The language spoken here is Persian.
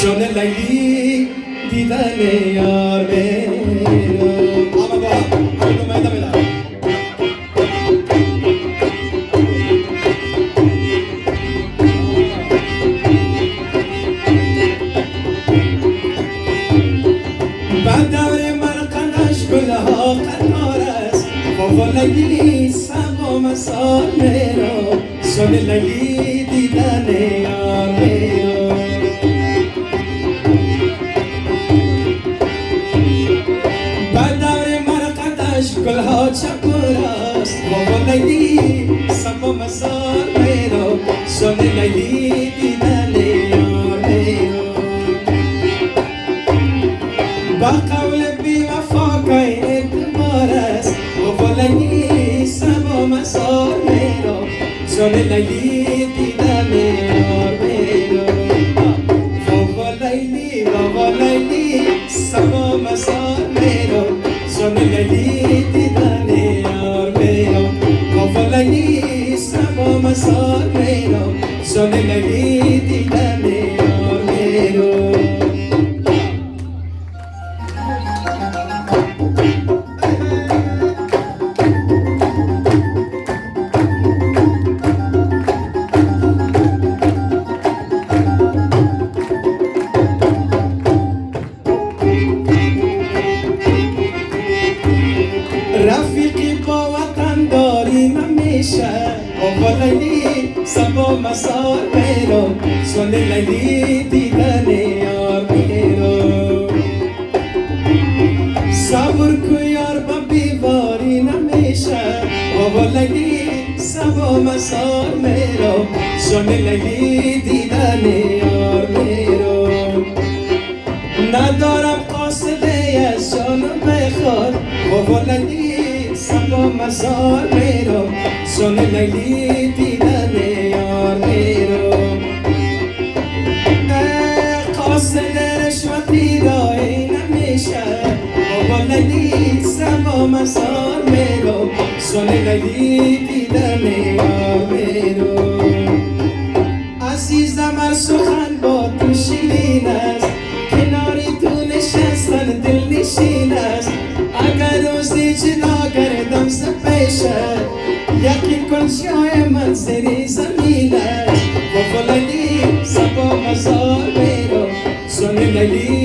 شده لیلی دیدن یار میرو. آمد با همینو میده میدم. بعد دور مرقنش گلها قطار است بابا لیلی سبا مسار میرو. شده لیلی دیدن یار میرو. بعد دور مرقدش گلها چپور است بابا لیلی سبا مسار میرو. شده لیلی دیدن یار میرو. با قول بی وفا که اعتبار است بابا لیلی سبا مسار میرو. شده لیلی دیدن یار میرو. بابا لیلی سبا مسار میرو. شده لیلی دیدن یار میرو. بابا لیلی سبا مسار میرو. شده لیلی دیدن یار میرو. رفیقی با وطن داریم همیشه بابا لیلی سبا مسار میرو. شده لیلی دیدن یار میرو. صبر کو یار با بیواری نمیشه بابا لیلی سبا مسار میرو. شده لیلی دیدن یار میرو. ندارم قاصده از جانم بخواد بابا لیلی سبا مسار میرو. شده لیلی دیدن یار میرو. قاصده رشوتی دایی نمیشه بابا لیلی سبا مسار میرو. شده لیلی دیدن یار میرو. عزیزم هر سخن با تو شیرین است کناری تو نشستن دل نشین است. اگر روزی جدا گردم ز پیشت یقین کن جای من زیر زمین است. بابا لیلی سبا مسار میرو. شده لیلی